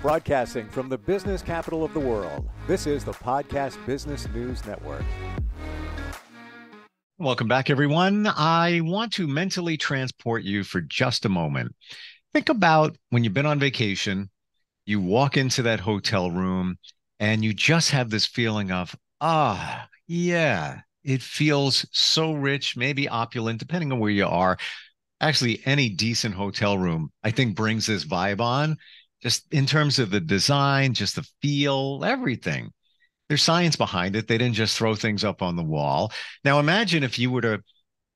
Broadcasting from the business capital of the world, this is the Podcast Business News Network. Welcome back, everyone. I want to mentally transport you for just a moment. Think about when you've been on vacation, you walk into that hotel room, and you just have this feeling of, yeah, it feels so rich, maybe opulent, depending on where you are. Actually, any decent hotel room, I think, brings this vibe on, just in terms of the design, just the feel, everything. There's science behind it. They didn't just throw things up on the wall. Now, imagine if you were to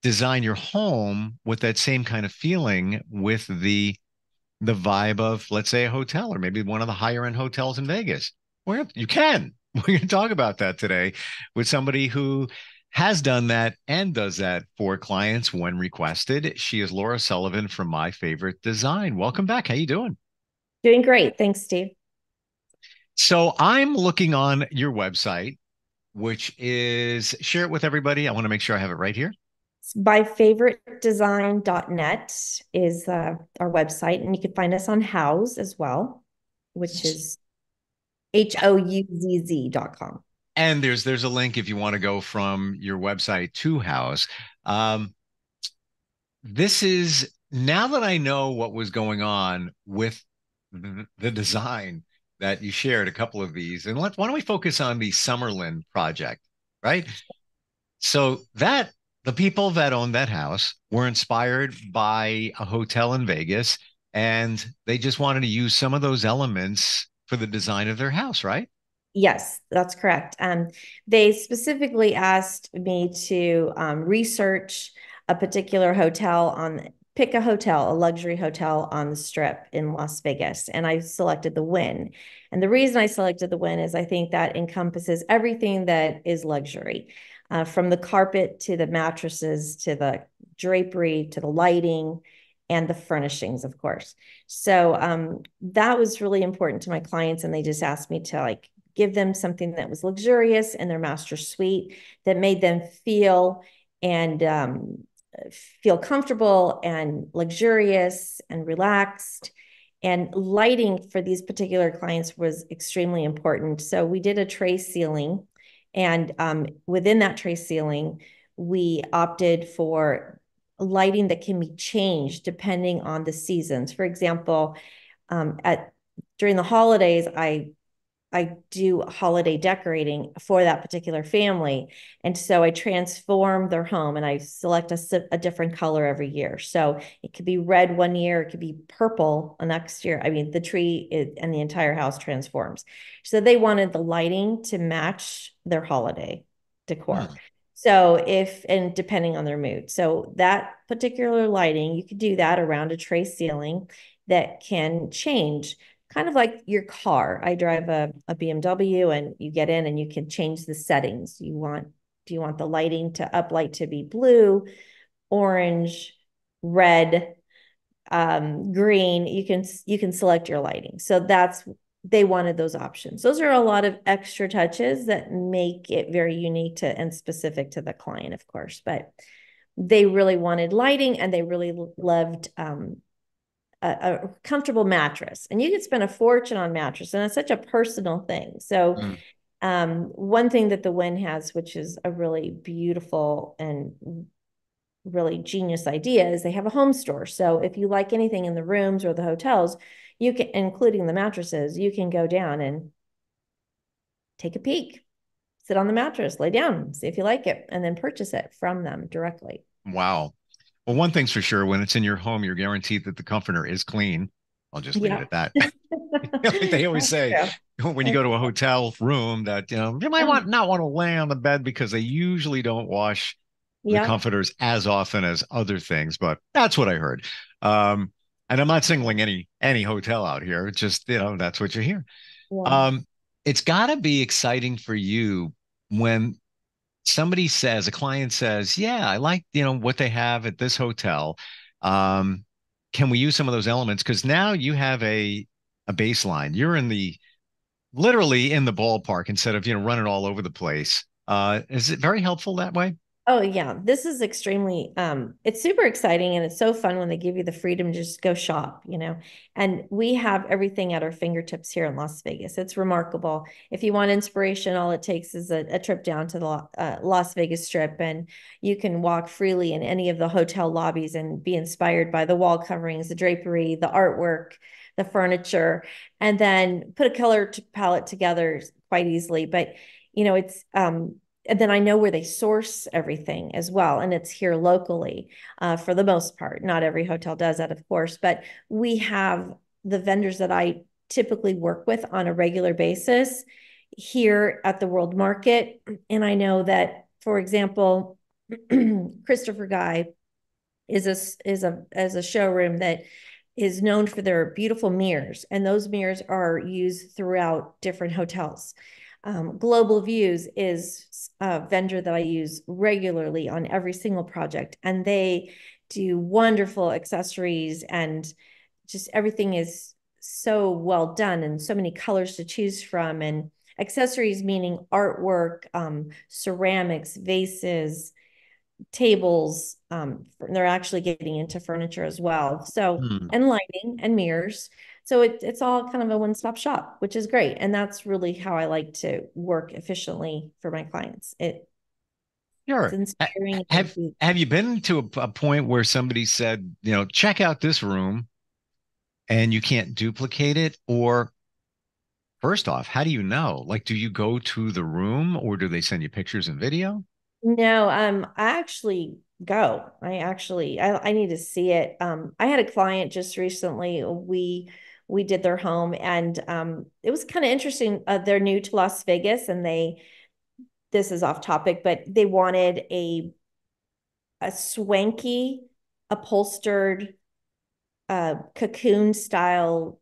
design your home with that same kind of feeling, with the vibe of, let's say, a hotel, or maybe one of the higher end hotels in Vegas. Well, you can. We're going to talk about that today with somebody who has done that and does that for clients when requested. She is Laura Sullivan from My Favorite Design. Welcome back. How you doing? Doing great. Thanks, Steve. So I'm looking on your website, which is, share it with everybody. I want to make sure I have it right here. MyFavoriteDesign.net is our website, and you can find us on Houzz as well, which is HOUZZ.com. And there's a link if you want to go from your website to Houzz. This is, now that I know what was going on with the design that you shared, a couple of these, and why don't we focus on the Summerlin project, right? So that the people that owned that house were inspired by a hotel in Vegas, and they just wanted to use some of those elements for the design of their house, right? Yes, that's correct. They specifically asked me to research a particular hotel pick a hotel, a luxury hotel on the Strip in Las Vegas, and I selected the Wynn. And the reason I selected the Wynn is I think that encompasses everything that is luxury, from the carpet to the mattresses to the drapery to the lighting and the furnishings, of course. So that was really important to my clients, and they just asked me to give them something that was luxurious in their master suite, that made them feel comfortable and luxurious and relaxed. And lighting for these particular clients was extremely important. So we did a tray ceiling, and within that tray ceiling, we opted for lighting that can be changed depending on the seasons. For example, during the holidays, I do holiday decorating for that particular family. And so I transform their home, and I select a different color every year. So it could be red one year, it could be purple the next year. I mean, the tree and the entire house transforms. So they wanted the lighting to match their holiday decor. So and depending on their mood. So that particular lighting, you could do that around a tray ceiling that can change. Kind of like your car. I drive a BMW, and you get in and you can change the settings. Do you want the lighting to uplight to be blue, orange, red, green? You can select your lighting. So they wanted those options. Those are a lot of extra touches that make it very unique and specific to the client, of course. But they really wanted lighting, and they really loved a comfortable mattress. And you could spend a fortune on mattress, and it's such a personal thing. So one thing that the Wynn has, which is a really beautiful and really genius idea, is they have a home store. So if you like anything in the rooms or the hotels, you can, including the mattresses, you can go down and take a peek, sit on the mattress, lay down, see if you like it, and then purchase it from them directly. Wow. Well, one thing's for sure, when it's in your home, you're guaranteed that the comforter is clean. I'll just leave it at that. Like they always say, when you go to a hotel room, that you might not want to lay on the bed, because they usually don't wash the comforters as often as other things. But that's what I heard. And I'm not singling any hotel out here. It's just, that's what you hear. Yeah. It's got to be exciting for you when a client says, yeah, I like, what they have at this hotel. Can we use some of those elements? Because now you have a baseline. You're literally in the ballpark, instead of, running all over the place. Is it very helpful that way? Oh yeah, this is extremely it's super exciting and it's so fun when they give you the freedom to just go shop, you know. And we have everything at our fingertips here in Las Vegas. It's remarkable. If you want inspiration, all it takes is a trip down to the Las Vegas Strip, and you can walk freely in any of the hotel lobbies and be inspired by the wall coverings, the drapery, the artwork, the furniture, and then put a color palette together quite easily. But you know, it's and then I know where they source everything as well. And it's here locally for the most part. Not every hotel does that, of course, but we have the vendors that I typically work with on a regular basis here at the World Market. And I know that, for example, Christopher Guy is a showroom that is known for their beautiful mirrors, and those mirrors are used throughout different hotels. Global Views is a vendor that I use regularly on every single project, and they do wonderful accessories, and just everything is so well done and so many colors to choose from. And accessories meaning artwork, ceramics, vases, tables. They're actually getting into furniture as well. So, Hmm. and lighting and mirrors. So it's all kind of a one-stop shop, which is great. And that's really how I like to work efficiently for my clients. It's Sure. inspiring. Have you been to a point where somebody said, check out this room and you can't duplicate it? Or first off, how do you know? Like, do you go to the room or do they send you pictures and video? No, I actually go. I need to see it. I had a client just recently. We did their home, and it was kind of interesting. They're new to Las Vegas, and this is off topic, but they wanted a swanky upholstered cocoon style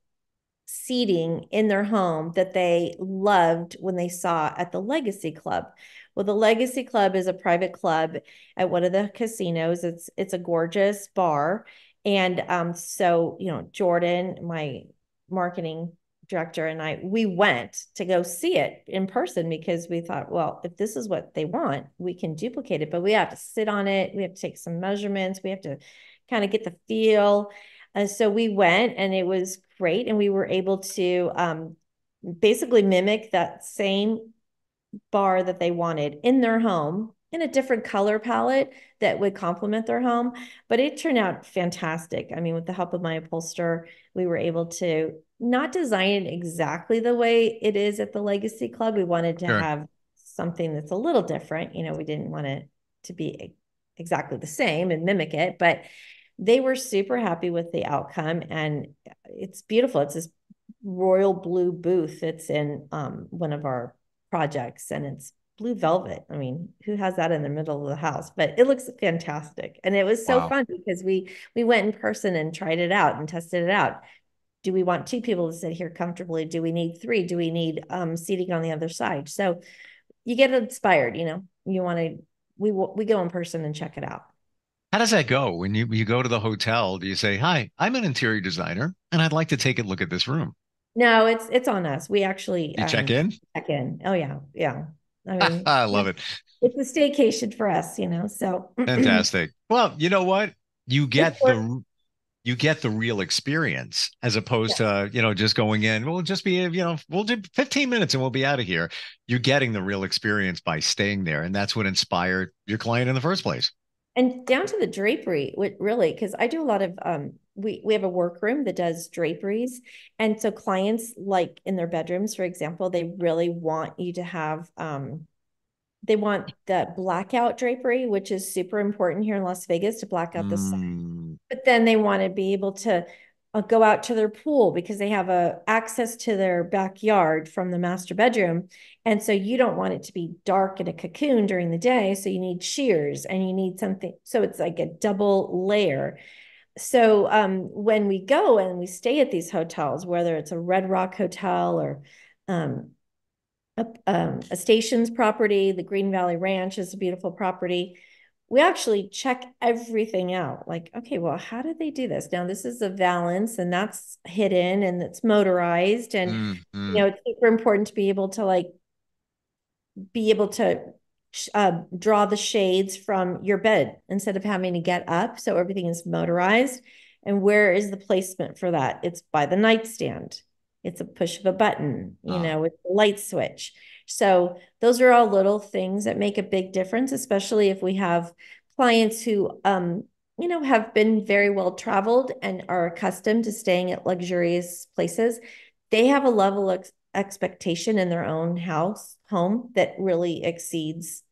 seating in their home that they loved when they saw at the Legacy Club. Well, the Legacy Club is a private club at one of the casinos. It's a gorgeous bar. And so, you know, Jordan, my marketing director, and we went to go see it in person because we thought, well, if this is what they want, we can duplicate it, but we have to sit on it. We have to take some measurements. We have to kind of get the feel. So we went and it was great. And we were able to basically mimic that same bar that they wanted in their home in a different color palette that would complement their home. But it turned out fantastic. I mean, with the help of my upholsterer, we were able to not design it exactly the way it is at the Legacy Club. We wanted to Sure. have something that's a little different. You know, we didn't want it to be exactly the same and mimic it, but they were super happy with the outcome. And it's beautiful. It's this royal blue booth. It's in one of our projects, and it's blue velvet. I mean, who has that in the middle of the house? But it looks fantastic. And it was so Wow. fun because we went in person and tried it out and tested it out. Do we want two people to sit here comfortably? Do we need three? Do we need seating on the other side? So you get inspired, you know. You want to we go in person and check it out. How does that go when you go to the hotel? Do you say, "Hi, I'm an interior designer and I'd like to take a look at this room." No, it's on us. We actually You check in? check in. Oh yeah, yeah. I mean, I love it. it's a staycation for us, you know. So Fantastic. Well, you know what? You it's get work. you get the real experience as Yeah. opposed to, just going in. We'll just be, we'll do 15 minutes and we'll be out of here. You're getting the real experience by staying there. And that's what inspired your client in the first place. And down to the drapery, really, because I do a lot of we have a workroom that does draperies. And so clients like in their bedrooms, for example, they really want you to have they want the blackout drapery, which is super important here in Las Vegas to black out the sun. Mm, But then they want to be able to go out to their pool because they have access to their backyard from the master bedroom. And so you don't want it to be dark in a cocoon during the day. So you need shears and you need something. So it's like a double layer. So when we go and we stay at these hotels, whether it's a Red Rock hotel or um, a stations property, the Green Valley Ranch is a beautiful property. We actually check everything out. Like, okay, well, how did they do this? Now, this is a valance and that's hidden and it's motorized. And, mm, you mm. know, it's super important to be able to draw the shades from your bed instead of having to get up. So everything is motorized. And where is the placement for that? It's by the nightstand. It's a push of a button, with a light switch. So those are all little things that make a big difference, especially if we have clients who, have been very well traveled and are accustomed to staying at luxurious places. They have a level of expectation in their own home that really exceeds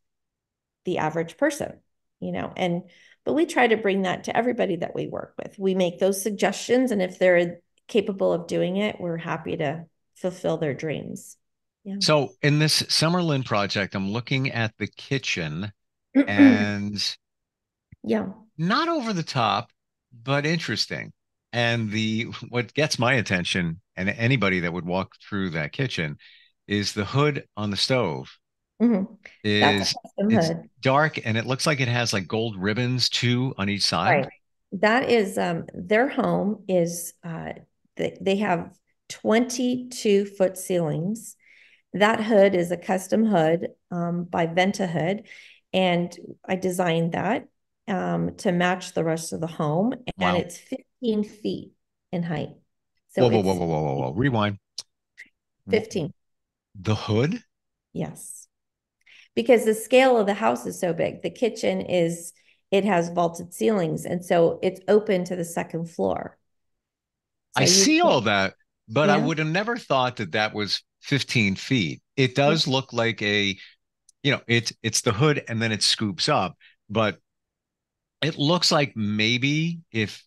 the average person, but we try to bring that to everybody that we work with. We make those suggestions, and if they're capable of doing it, we're happy to fulfill their dreams. Yeah. So in this Summerlin project, I'm looking at the kitchen and yeah. not over the top, but interesting. And the what gets my attention and anybody that would walk through that kitchen is the hood on the stove. Mm-hmm. That's a Is custom it's hood. dark and it looks like it has like gold ribbons too on each side. Right. That is their home is they have 22-foot ceilings. That hood is a custom hood by Venta Hood, and I designed that to match the rest of the home, and Wow. it's 15 feet in height. So Whoa, whoa, whoa, it's whoa, whoa, whoa, whoa. Rewind. 15. The hood? Yes. Because the scale of the house is so big. The kitchen it has vaulted ceilings, and so it's open to the second floor. I So see all that, but I yeah. would have never thought that that was 15 feet. It does look like it's the hood and then it scoops up, but it looks like maybe if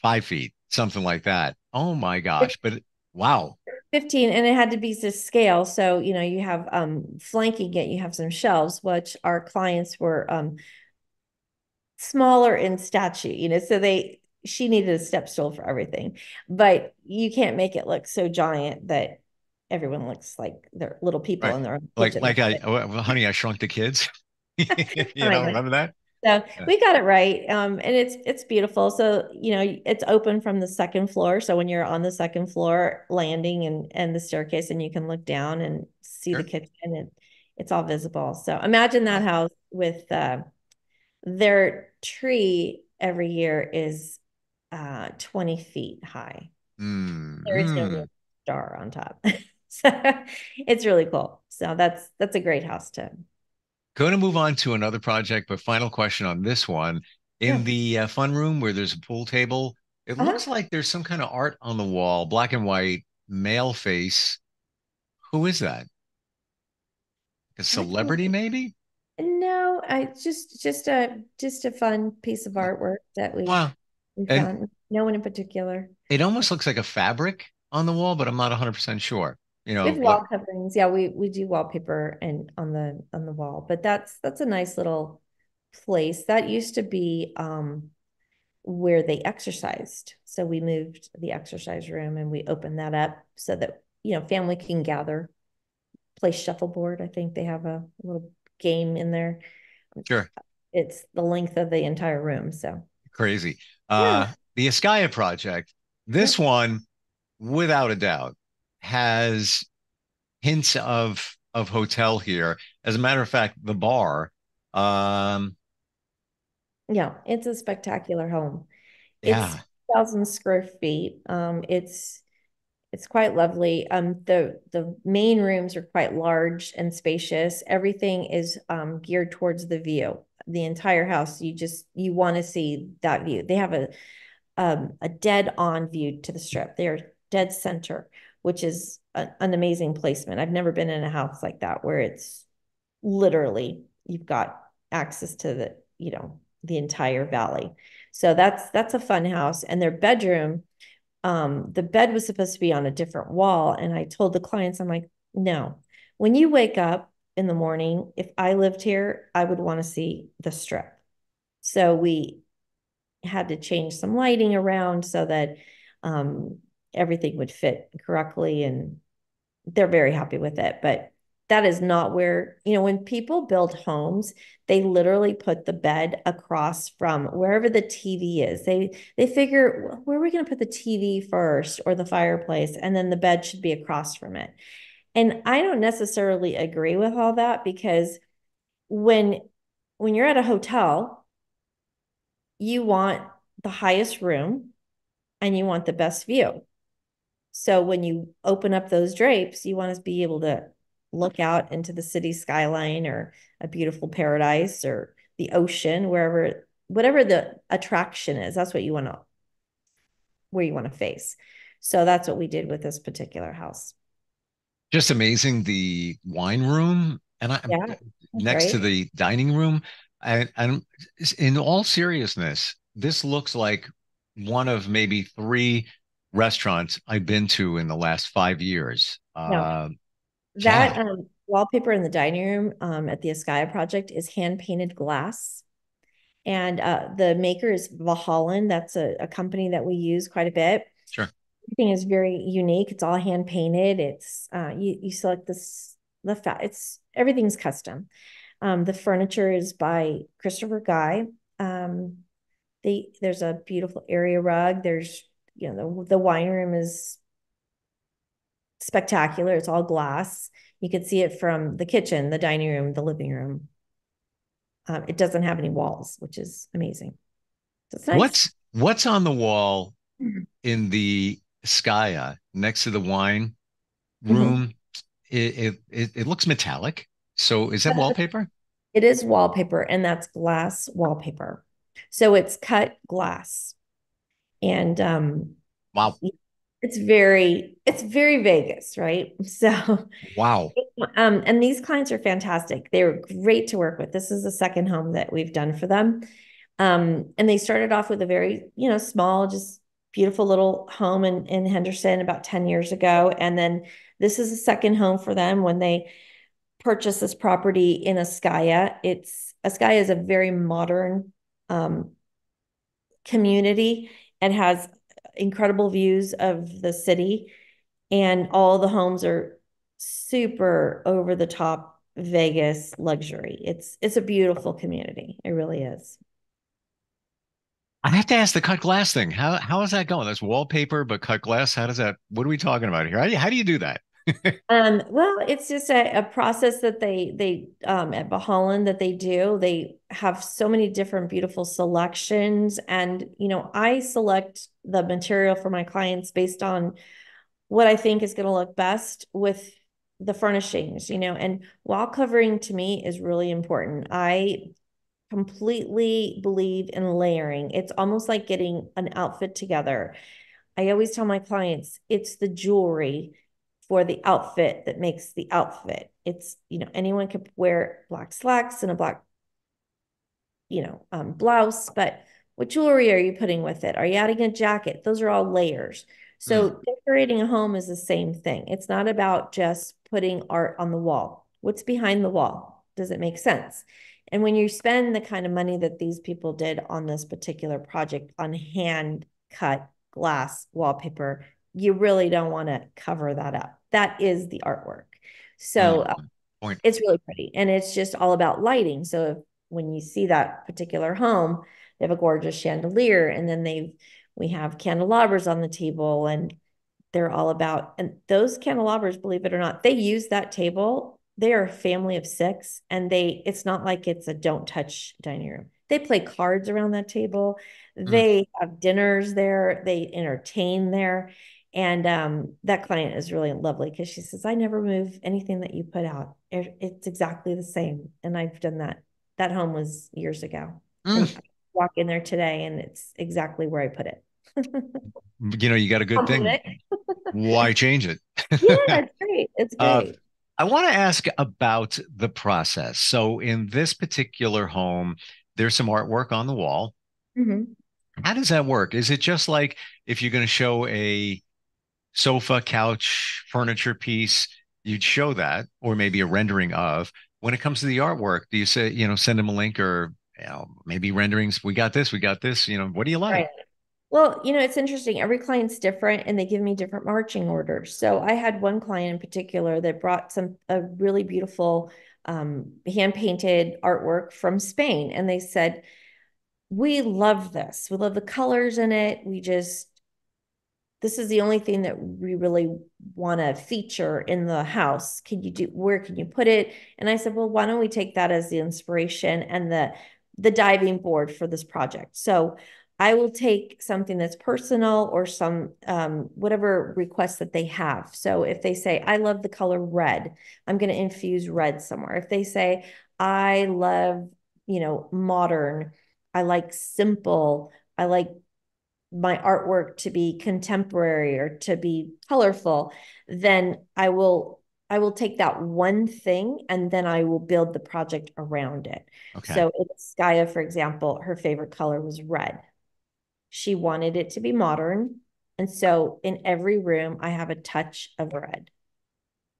5 feet, something like that. Oh my gosh. But wow. 15, and it had to be to scale. So, you have flanking it, you have some shelves, which our clients were smaller in stature, so she needed a step stool for everything. But you can't make it look so giant that everyone looks like they're little people Right. in their own Like kitchen. like Honey, I Shrunk the Kids. Remember that? So Yeah. we got it right. And it's beautiful. So, it's open from the second floor. So when you're on the second floor landing and the staircase, and you can look down and see the Sure. kitchen, and it's all visible. So imagine that Wow. house with their tree every year is 20 feet high. There is no Mm. star on top. So it's really cool. So that's a great house to. Going to move on to another project, but final question on this one. Yeah. In the fun room where there's a pool table, it Uh-huh. looks like there's some kind of art on the wall, black and white, male face. Who is that? A Black celebrity, maybe? No, I just a fun piece of artwork that we Wow. we And found. No one in particular. it almost looks like a fabric on the wall, but I'm not 100% sure. We have What? wall coverings. Yeah, we do wallpaper and on the wall, but that's a nice little place. That used to be where they exercised. So we moved the exercise room and we opened that up so that family can gather, play shuffleboard. I think they have a little game in there. Sure. It's the length of the entire room. So Crazy. yeah. The Iskaya project, this Yep. one, without a doubt, has hints of hotel here. As a matter of fact, the bar, um, Yeah, it's a spectacular home. It's yeah, 1,000 square feet. It's quite lovely. The main rooms are quite large and spacious. Everything is geared towards the view. The entire house, you want to see that view. They have a dead on view to the strip. They're dead center, which is an amazing placement. I've never been in a house like that where it's literally you've got access to the entire valley. So that's a fun house. And their bedroom, the bed was supposed to be on a different wall. And I told the clients, I'm like, no, when you wake up in the morning, if I lived here, I would want to see the strip. So we had to change some lighting around so that um, everything would fit correctly. And they're very happy with it. But that is not where, when people build homes, they literally put the bed across from wherever the TV is. They figure, where are we going to put the TV first, or the fireplace, and then the bed should be across from it. And I don't necessarily agree with all that, because when you're at a hotel, you want the highest room and you want the best view. So when you open up those drapes, you want to be able to look out into the city skyline or a beautiful paradise or the ocean, wherever, whatever the attraction is, that's what you want to, where you want to face. So that's what we did with this particular house. Just amazing. The wine room and Yeah, that's next to right. the dining room. And in all seriousness, this looks like one of maybe three restaurants I've been to in the last 5 years. No, Yeah, that wallpaper in the dining room at the Ascaya project is hand painted glass. And the maker is Valhallen. That's a company that we use quite a bit. sure. Everything is very unique. It's all hand painted. It's you select this the fat. It's everything's custom. The furniture is by Christopher Guy. There's a beautiful area rug. There's the wine room is spectacular. It's all glass. You can see it from the kitchen, the dining room, the living room. It doesn't have any walls, which is amazing. So it's nice. What's on the wall in the Skya next to the wine Mhm. room? It looks metallic. So is that wallpaper? It is wallpaper, and that's glass wallpaper. So it's cut glass. And Wow. it's very Vegas, right? So Wow. and these clients are fantastic. They're great to work with. This is the second home that we've done for them. And they started off with a very, small, just beautiful little home in Henderson about 10 years ago. And then this is a second home for them when they purchased this property in Ascaya. Ascaya is a very modern community and has incredible views of the city. And all the homes are super over the top Vegas luxury. It's a beautiful community. It really is. I have to ask the cut glass thing. How is that going? That's wallpaper, but cut glass. How does that? What are we talking about here? How do you do that? Well, it's just a process that they at Baholland that they do. They have so many different beautiful selections, and I select the material for my clients based on what I think is going to look best with the furnishings. And wall covering to me is really important. I completely believe in layering. It's almost like getting an outfit together. I always tell my clients it's the jewelry for the outfit that makes the outfit. It's, anyone could wear black slacks and a black, blouse, but what jewelry are you putting with it? Are you adding a jacket? Those are all layers. Hmm. So decorating a home is the same thing. It's not about just putting art on the wall. What's behind the wall? Does it make sense? And when you spend the kind of money that these people did on this particular project on hand cut glass wallpaper, you really don't want to cover that up. That is the artwork. So Point. it's really pretty. And it's just all about lighting. So when you see that particular home, they have a gorgeous chandelier, and then we have candelabras on the table, and they're all about, and those candelabras, believe it or not, they use that table. They are a family of six, and it's not like it's a don't touch dining room. They play cards around that table. Mm. They have dinners there. They entertain there. And that client is really lovely because she says, I never move anything that you put out. It's exactly the same. And I've done that. That home was years ago. And Mm. I walk in there today and it's exactly where I put it. You got a good thing. Compliment. Why change it? Yeah, it's great. It's Uh, great. I want to ask about the process. So, in this particular home, there's some artwork on the wall. Mhm. How does that work? Is it just like if you're going to show a sofa, couch, furniture piece, you'd show that, or maybe a rendering of? When it comes to the artwork, do you say, send them a link or, maybe renderings? We got this, we got this. What do you Right. like? Well, it's interesting. Every client's different and they give me different marching orders. So I had one client in particular that brought a really beautiful hand painted artwork from Spain. And they said, we love this. We love the colors in it. We just this is the only thing that we really want to feature in the house. Where can you put it? And I said, well, why don't we take that as the inspiration and the diving board for this project? So I will take something that's personal or some whatever requests that they have. So if they say, I love the color red, I'm going to infuse red somewhere. If they say, I love, modern, I like simple, I like my artwork to be contemporary or to be colorful, then I will take that one thing and then I will build the project around it. Okay. So in Skya, for example, her favorite color was red. She wanted it to be modern. And so in every room, I have a touch of red.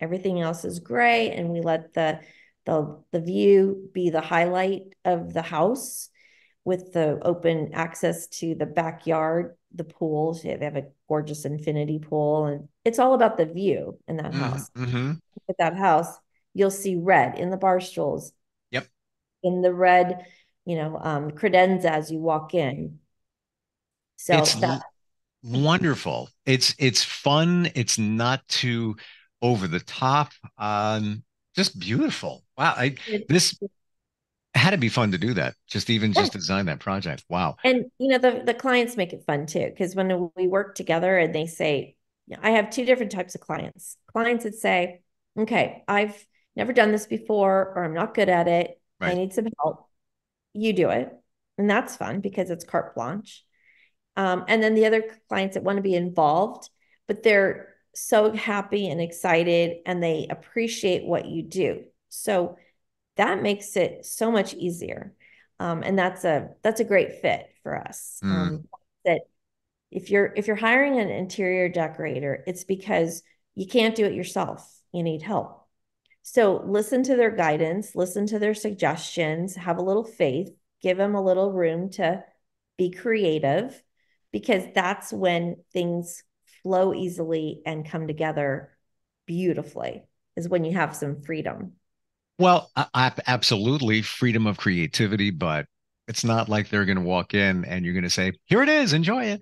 Everything else is gray, and we let the view be the highlight of the house with the open access to the backyard, the pools. They have a gorgeous infinity pool, and it's all about the view in that house. Mm-hmm. At that house, you'll see red in the bar stools. Yep. In the red, credenza as you walk in. So It's wonderful. It's fun. It's not too over the top. Just beautiful. Wow. This had to be fun to do that. Just design that project. Wow. And the clients make it fun too, because when we work together and they say, I have two different types of clients. Clients that say, okay, I've never done this before, or I'm not good at it. Right. I need some help. You do it. And that's fun because it's carte blanche. And then the other clients that want to be involved, but they're so happy and excited and they appreciate what you do. So that makes it so much easier. And that's a great fit for us. That if you're hiring an interior decorator, it's because you can't do it yourself. You need help. So listen to their guidance, listen to their suggestions, have a little faith, give them a little room to be creative, because that's when things flow easily and come together beautifully, is when you have some freedom. Well, absolutely freedom of creativity, but it's not like they're going to walk in and you're going to say, here it is, enjoy it.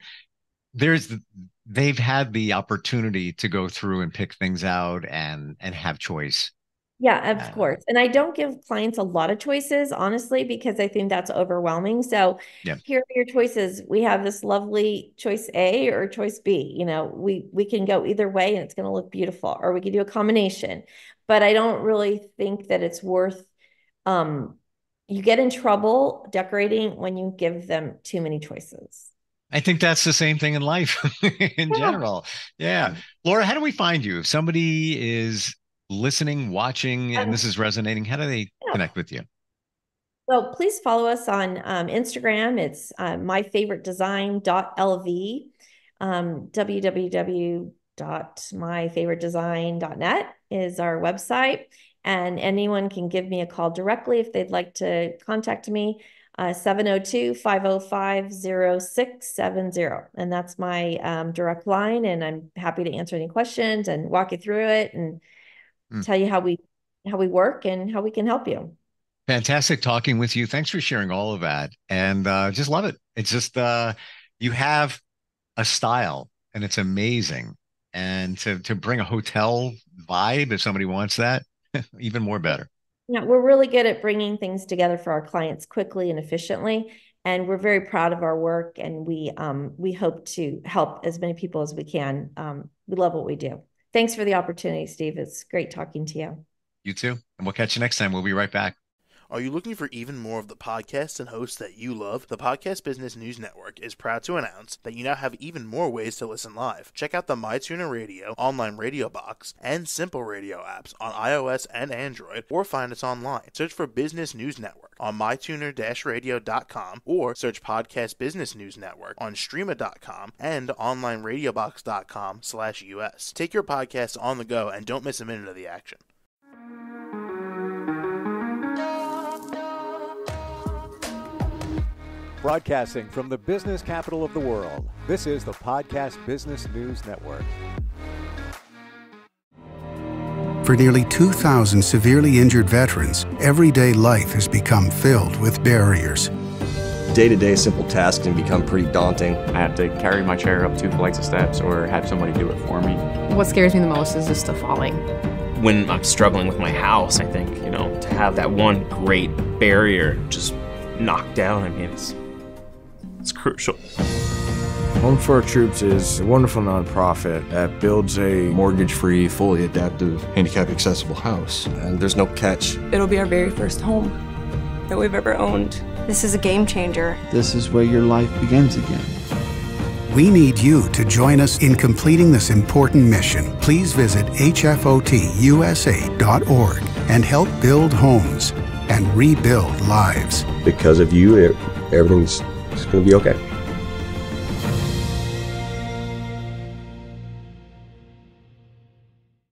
They've had the opportunity to go through and pick things out and have choice. Yeah, of course. And I don't give clients a lot of choices, honestly, because I think that's overwhelming. So here are your choices. We have this lovely choice A or choice B. We can go either way and it's going to look beautiful, or we can do a combination. But I don't really think that it's worth, you get in trouble decorating when you give them too many choices. I think that's the same thing in life in general. Yeah. Laura, how do we find you? If somebody is listening, watching, and this is resonating, how do they connect with you? Well, please follow us on Instagram. It's myfavoritedesign.lv, www.myfavoritedesign.net is our website. And anyone can give me a call directly if they'd like to contact me, 702-505-0670. And that's my direct line. And I'm happy to answer any questions and walk you through it and tell you how we work and how we can help you. Fantastic talking with you. Thanks for sharing all of that. And just love it. It's just you have a style and it's amazing. And to bring a hotel vibe, if somebody wants that, even more better. Yeah, we're really good at bringing things together for our clients quickly and efficiently. And we're very proud of our work. And we hope to help as many people as we can. We love what we do. Thanks for the opportunity, Steve. It's great talking to you. You too. And we'll catch you next time. We'll be right back. Are you looking for even more of the podcasts and hosts that you love? The Podcast Business News Network is proud to announce that you now have even more ways to listen live. Check out the MyTuner Radio, online radio box, and Simple Radio apps on iOS and Android, or find us online. Search for Business News Network on mytuner-radio.com, or search Podcast Business News Network on streama.com and onlineradiobox.com/US. Take your podcasts on the go and don't miss a minute of the action. Broadcasting from the business capital of the world, this is the Podcast Business News Network. For nearly 2,000 severely injured veterans, everyday life has become filled with barriers. day-to-day simple tasks can become pretty daunting. I have to carry my chair up 2 flights of steps or have somebody do it for me. What scares me the most is just the falling. When I'm struggling with my house, I think, to have that one great barrier just knocked down, I mean, it's crucial. Home for Our Troops is a wonderful nonprofit that builds a mortgage-free, fully adaptive, handicap-accessible house. And there's no catch. It'll be our very first home that we've ever owned. This is a game changer. This is where your life begins again. We need you to join us in completing this important mission. Please visit hfotusa.org and help build homes and rebuild lives. Because of you, everything's going to be okay.